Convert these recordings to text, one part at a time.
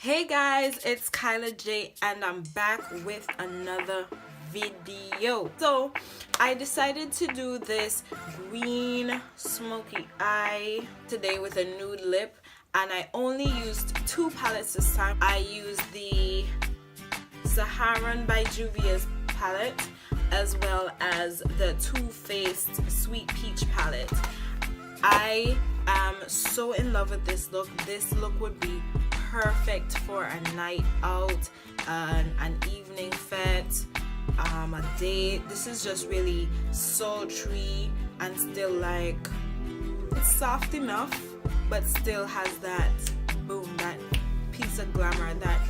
Hey guys, it's Kyla J and I'm back with another video. So I decided to do this green smoky eye today with a nude lip, and I only used 2 palettes this time. I used the Saharan by Juvias palette as well as the Too Faced Sweet Peach palette. I am so in love with this look. This look would be perfect for a night out, an evening fete, a date. This is just really sultry and still like, it's soft enough but still has that boom, that piece of glamour that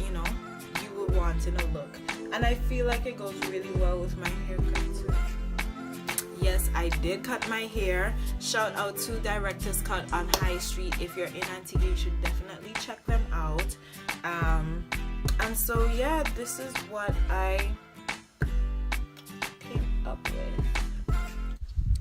you would want in a look. And I feel like it goes really well with my haircut too. Yes, I did cut my hair. Shout out to Director's Cut on High Street. If you're in Antigua, you should definitely check them out. And so yeah, this is what I came up with.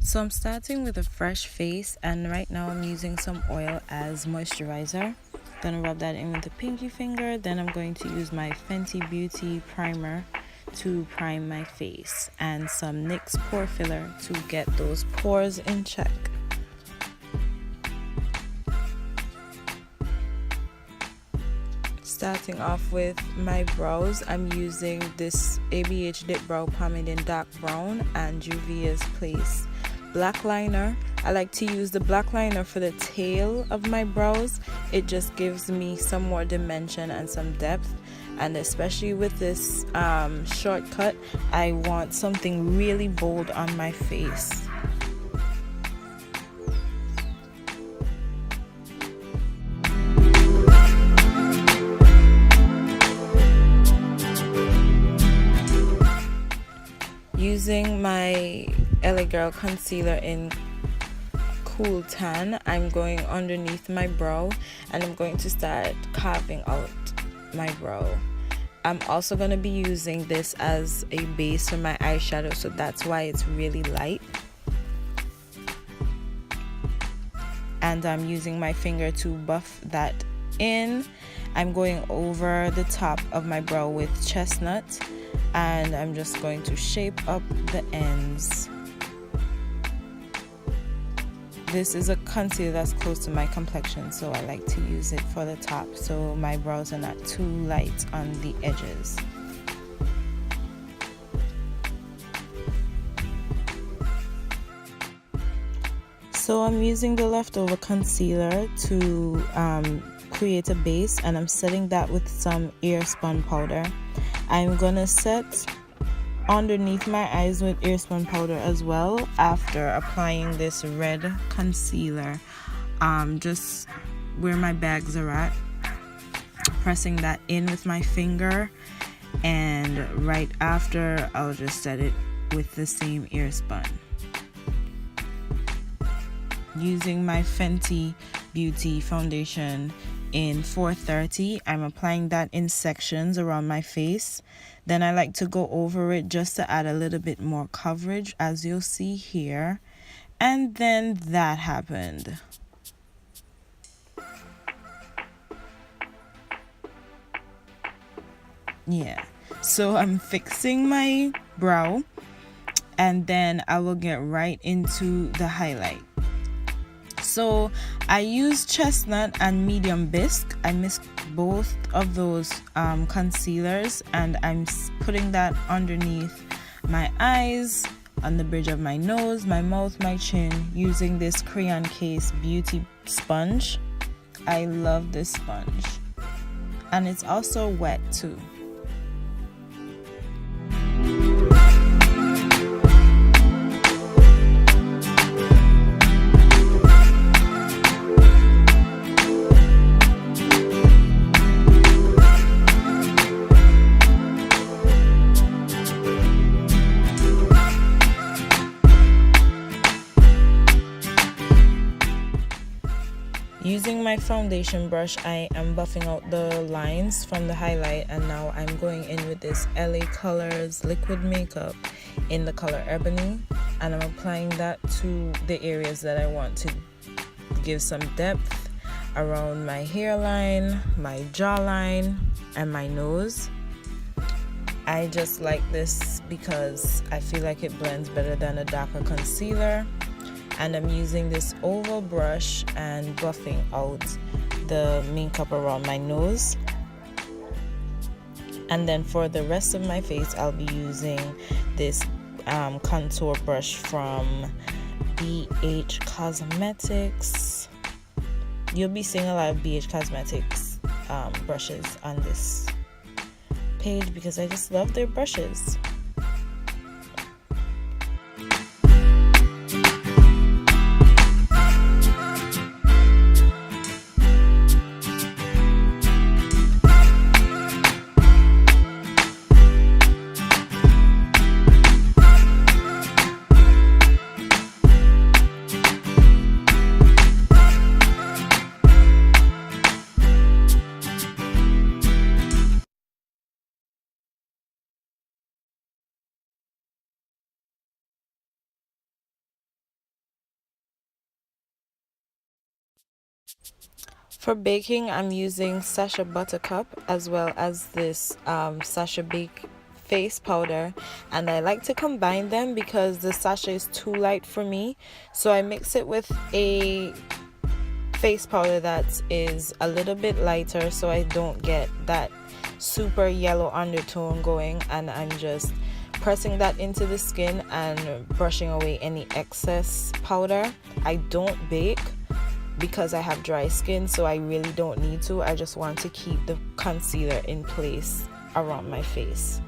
So I'm starting with a fresh face, and right now I'm using some oil as moisturizer. Gonna rub that in with the pinky finger. Then I'm going to use my Fenty Beauty primer to prime my face, and some NYX pore filler to get those pores in check. Starting off with my brows, I'm using this ABH Dip Brow Pomade in dark brown and Juvias Place black liner. I like to use the black liner for the tail of my brows. It just gives me some more dimension and some depth. And especially with this shortcut, I want something really bold on my face. Using my LA Girl concealer in Cool Tan, I'm going underneath my brow and I'm going to start carving out my brow. I'm also going to be using this as a base for my eyeshadow, so that's why it's really light. And I'm using my finger to buff that in. I'm going over the top of my brow with chestnut, and I'm just going to shape up the ends. This is a concealer that's close to my complexion, so I like to use it for the top so my brows are not too light on the edges. So I'm using the leftover concealer to create a base, and I'm setting that with some Airspun powder. I'm gonna set underneath my eyes with Airspun powder as well after applying this red concealer, just where my bags are at, pressing that in with my finger, and right after I'll just set it with the same Airspun. Using my Fenty Beauty foundation in 430, I'm applying that in sections around my face. Then I like to go over it just to add a little bit more coverage, as you'll see here. And then that happened. Yeah, so I'm fixing my brow, and then I will get right into the highlight. So I use chestnut and medium bisque. I mixed both of those concealers, and I'm putting that underneath my eyes, on the bridge of my nose, my mouth, my chin, using this Crayon Case Beauty sponge. I love this sponge, and it's also wet too. Using my foundation brush, I am buffing out the lines from the highlight, and now I'm going in with this LA Colors liquid makeup in the color Ebony, and I'm applying that to the areas that I want to give some depth. around my hairline, my jawline, and my nose. I just like this because I feel like it blends better than a darker concealer. And I'm using this oval brush and buffing out the makeup around my nose. And then for the rest of my face, I'll be using this contour brush from BH Cosmetics. You'll be seeing a lot of BH Cosmetics brushes on this page because I just love their brushes. For baking, I'm using Sacha Buttercup as well as this Sacha Bake face powder, and I like to combine them because the Sacha is too light for me, so I mix it with a face powder that is a little bit lighter so I don't get that super yellow undertone going, and I'm just pressing that into the skin and brushing away any excess powder. I don't bake because I have dry skin, so I really don't need to. I just want to keep the concealer in place around my face.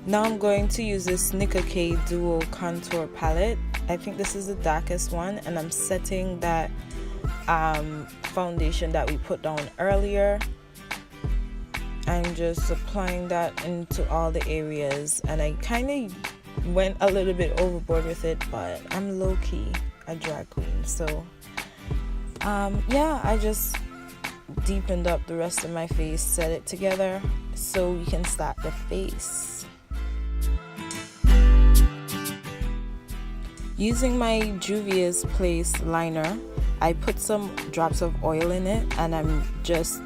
Now I'm going to use this Nicka K Duo Contour Palette. I think this is the darkest one, and I'm setting that foundation that we put down earlier. I'm just applying that into all the areas, and I kind of went a little bit overboard with it, but I'm low-key a drag queen, so yeah, I just deepened up the rest of my face, set it together so we can start the face. Using my Juvias Place liner, I put some drops of oil in it, and I'm just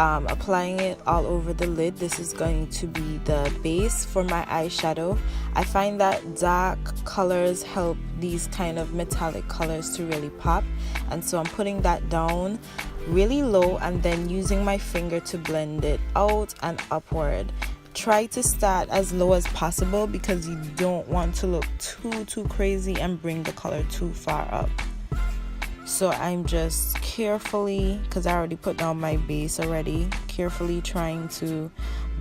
applying it all over the lid. This is going to be the base for my eyeshadow. I find that dark colors help these kind of metallic colors to really pop, and so I'm putting that down really low and then using my finger to blend it out and upward. Try to start as low as possible because you don't want to look too crazy and bring the color too far up. So I'm just carefully, because I already put down my base already, carefully trying to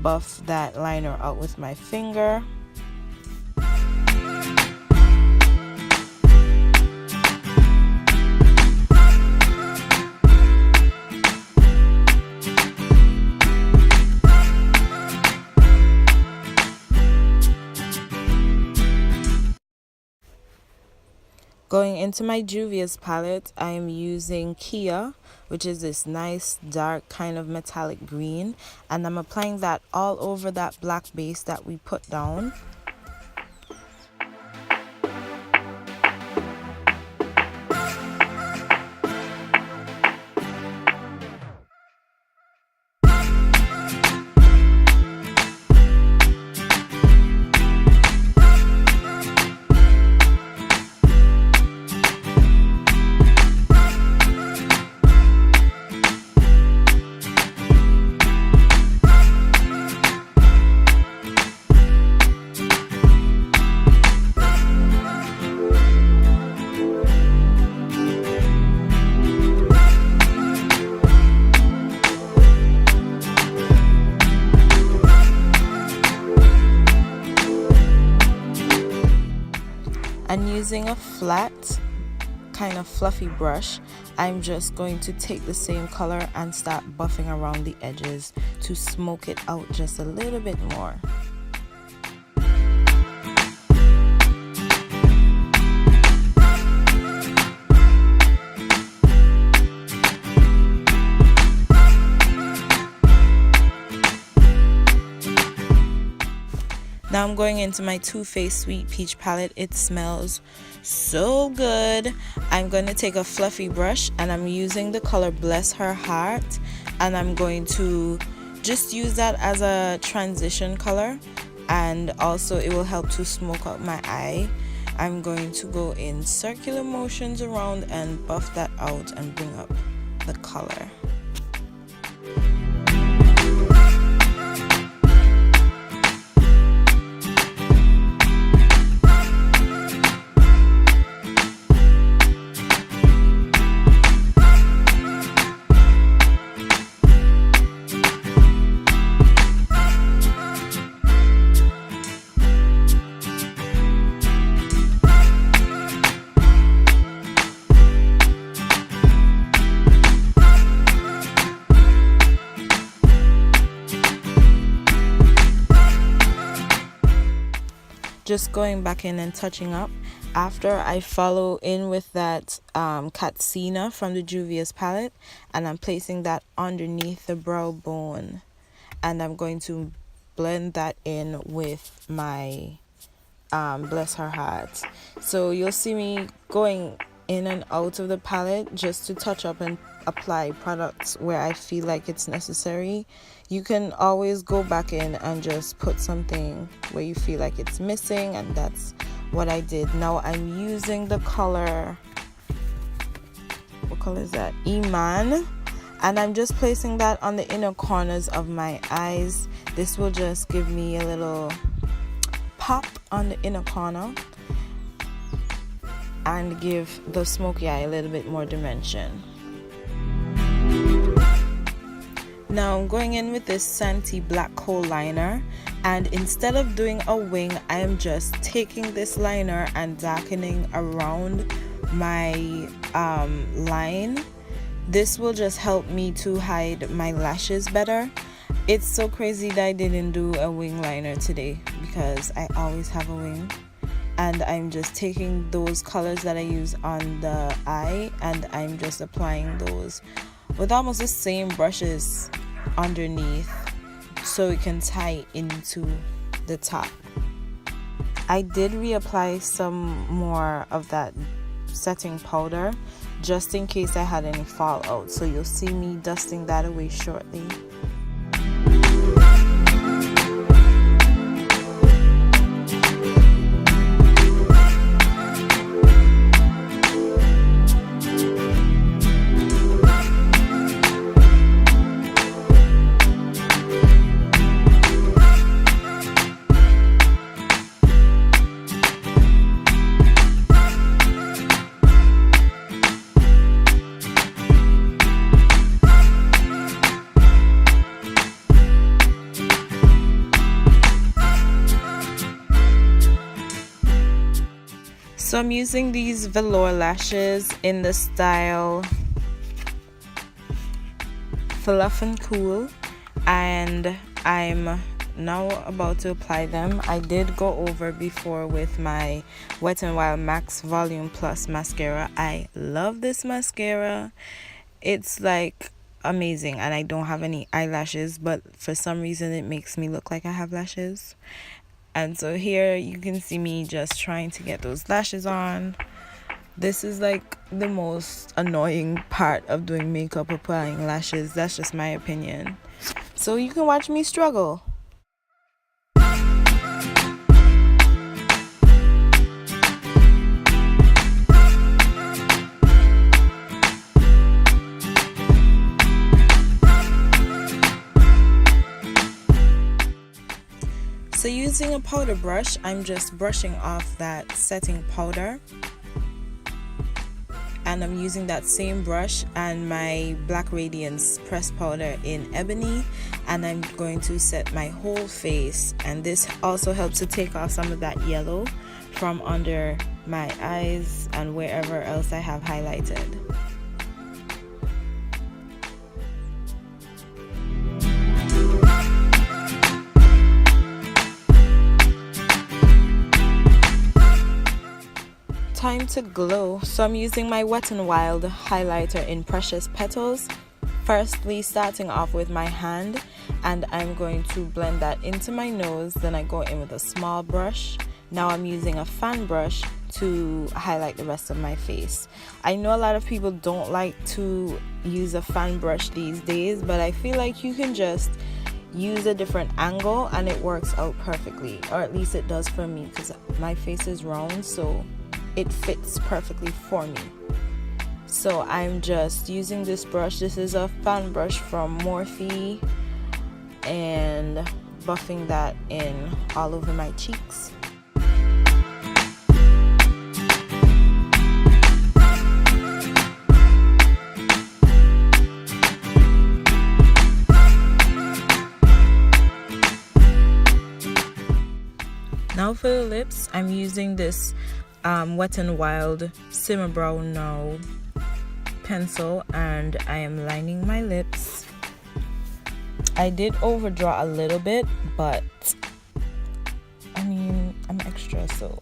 buff that liner out with my finger. Going into my Juvia's palette, I am using Kyla, which is this nice dark kind of metallic green, and I'm applying that all over that black base that we put down. And using a flat kind of fluffy brush, I'm just going to take the same color and start buffing around the edges to smoke it out just a little bit more. Now I'm going into my Too Faced Sweet Peach palette. It smells so good. I'm going to take a fluffy brush and I'm using the color Bless Her Heart, and I'm going to just use that as a transition color, and also it will help to smoke out my eye. I'm going to go in circular motions around and buff that out and bring up the color. Just going back in and touching up. After, I follow in with that Katsina from the Juvias palette, and I'm placing that underneath the brow bone, and I'm going to blend that in with my Bless Her Heart. So you'll see me going in and out of the palette just to touch up and apply products where I feel like it's necessary. You can always go back in and just put something where you feel like it's missing, and that's what I did. Now I'm using the color, what color is that? Iman, and I'm just placing that on the inner corners of my eyes. This will just give me a little pop on the inner corner and give the smoky eye a little bit more dimension. Now I'm going in with this Santee black coal liner, and instead of doing a wing, I am just taking this liner and darkening around my line. This will just help me to hide my lashes better. It's so crazy that I didn't do a wing liner today because I always have a wing, and I'm just taking those colors that I use on the eye and I'm just applying those with almost the same brushes underneath so it can tie into the top. I did reapply some more of that setting powder just in case I had any fallout, so you'll see me dusting that away shortly. So I'm using these velour lashes in the style Fluff and Cool, and I'm now about to apply them. I did go over before with my Wet n Wild Max Volume Plus mascara. I love this mascara. It's like amazing, and I don't have any eyelashes, but for some reason it makes me look like I have lashes. And so here you can see me just trying to get those lashes on. This is like the most annoying part of doing makeup, applying lashes. That's just my opinion. So you can watch me struggle. So using a powder brush, I'm just brushing off that setting powder, and I'm using that same brush and my Black Radiance pressed powder in Ebony, and I'm going to set my whole face, and this also helps to take off some of that yellow from under my eyes and wherever else I have highlighted. Time to glow. So I'm using my Wet n Wild highlighter in Precious Petals. Firstly, starting off with my hand, and I'm going to blend that into my nose. Then I go in with a small brush. Now I'm using a fan brush to highlight the rest of my face. I know a lot of people don't like to use a fan brush these days, but I feel like you can just use a different angle and it works out perfectly, or at least it does for me, because my face is round, so it fits perfectly for me. So I'm just using this brush. This is a fan brush from Morphe, and buffing that in all over my cheeks. Now for the lips, I'm using this Wet n Wild Simmer Brown Now pencil, and I am lining my lips. I did overdraw a little bit, but I mean, I'm extra, so.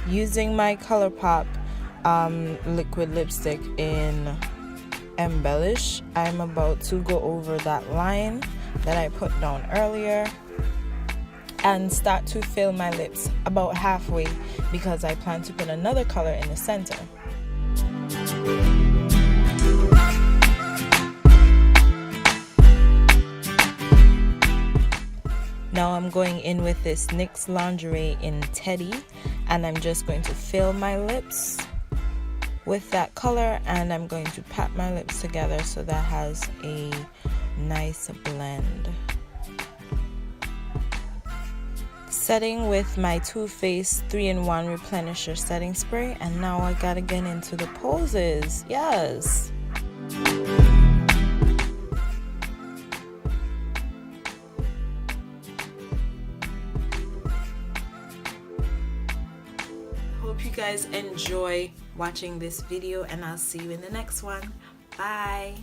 Using my ColourPop liquid lipstick in Embellish, I'm about to go over that line that I put down earlier and start to fill my lips about halfway, because I plan to put another color in the center. Now I'm going in with this NYX Lingerie in Teddy, and I'm just going to fill my lips with that color, and I'm going to pat my lips together so that has a nice blend. Setting with my Too Faced 3-in-1 Replenisher setting spray, and now I gotta get into the poses. Yes! Hope you guys enjoy watching this video, and I'll see you in the next one. Bye!